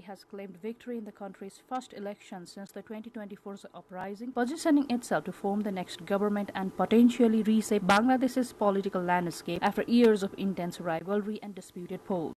has claimed victory in the country's first election since the 2024 uprising, positioning itself to form the next government and potentially reshape Bangladesh's political landscape after years of intense rivalry and disputed polls.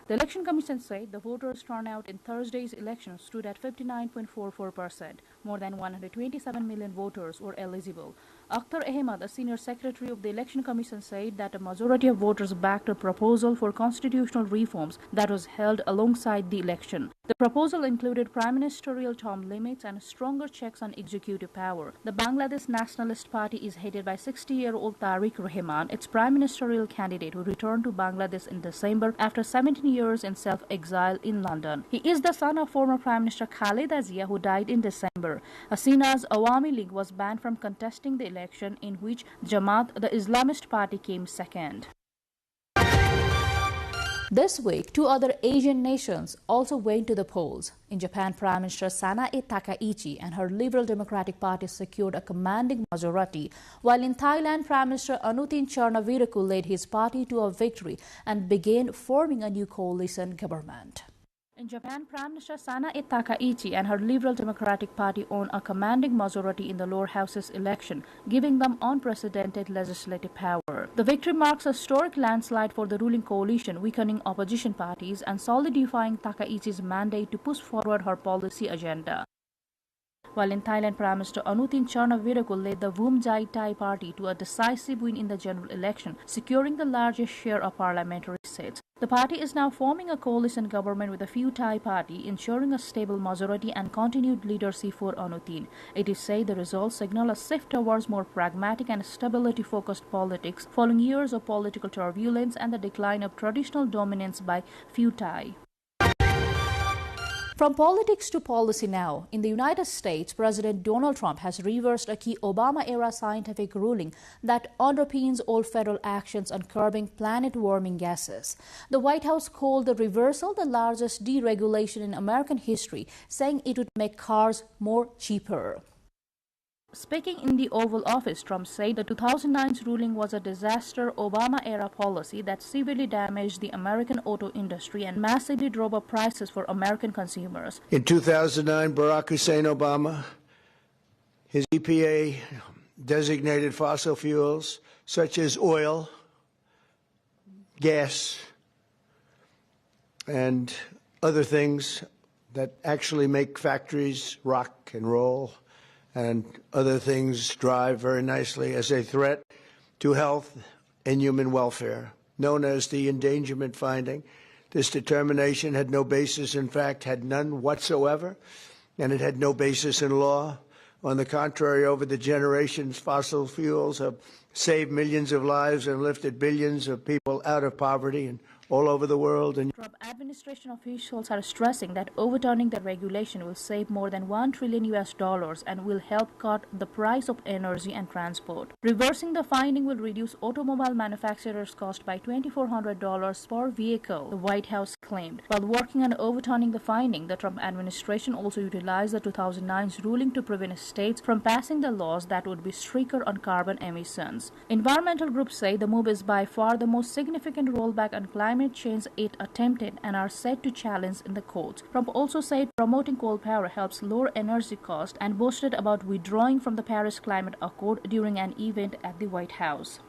The Election Commission said the voters' turnout in Thursday's election stood at 59.44%. More than 127 million voters were eligible. Akhtar Ahmad, a senior secretary of the Election Commission, said that a majority of voters backed a proposal for constitutional reforms that was held alongside the election. The proposal included prime ministerial term limits and stronger checks on executive power. The Bangladesh Nationalist Party is headed by 60-year-old Tariq Rahman, its prime ministerial candidate who returned to Bangladesh in December after 17 years in self-exile in London. He is the son of former Prime Minister Khaleda Zia, who died in December. Hasina's Awami League was banned from contesting the election, in which Jamaat, the Islamist party, came second. This week, two other Asian nations also went to the polls. In Japan, Prime Minister Sanae Takaichi and her Liberal Democratic Party secured a commanding majority, while in Thailand, Prime Minister Anutin Charnvirakul led his party to a victory and began forming a new coalition government. In Japan, Prime Minister Sanae Takaichi and her Liberal Democratic Party won a commanding majority in the lower house's election, giving them unprecedented legislative power. The victory marks a historic landslide for the ruling coalition, weakening opposition parties and solidifying Takaichi's mandate to push forward her policy agenda. While in Thailand, Prime Minister Anutin Charnvirakul led the Vumjai Thai party to a decisive win in the general election, securing the largest share of parliamentary seats. The party is now forming a coalition government with a few Thai party, ensuring a stable majority and continued leadership for Anutin. It is said the results signal a shift towards more pragmatic and stability-focused politics following years of political turbulence and the decline of traditional dominance by few Thai. From politics to policy now, in the United States, President Donald Trump has reversed a key Obama-era scientific ruling that underpins all federal actions on curbing planet-warming gases. The White House called the reversal the largest deregulation in American history, saying it would make cars more cheaper. Speaking in the Oval Office, Trump said the 2009 ruling was a disaster Obama-era policy that severely damaged the American auto industry and massively drove up prices for American consumers. In 2009, Barack Hussein Obama, his EPA designated fossil fuels such as oil, gas, and other things that actually make factories rock and roll and other things drive very nicely as a threat to health and human welfare, known as the endangerment finding. This determination had no basis, in fact, had none whatsoever, and it had no basis in law. On the contrary, over the generations, fossil fuels have saved millions of lives and lifted billions of people out of poverty and all over the world. And Trump administration officials are stressing that overturning the regulation will save more than $1 trillion and will help cut the price of energy and transport. Reversing the finding will reduce automobile manufacturers' cost by $2,400 per vehicle, the White House claimed. While working on overturning the finding, the Trump administration also utilized the 2009 ruling to prevent states from passing the laws that would be stricter on carbon emissions. Environmental groups say the move is by far the most significant rollback on climate change it attempted and are set to challenge in the courts. Trump also said promoting coal power helps lower energy costs and boasted about withdrawing from the Paris Climate Accord during an event at the White House.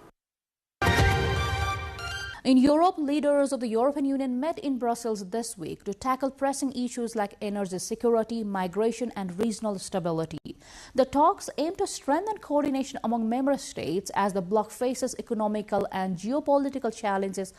In Europe, leaders of the European Union met in Brussels this week to tackle pressing issues like energy security, migration, and regional stability. The talks aim to strengthen coordination among member states as the bloc faces economical and geopolitical challenges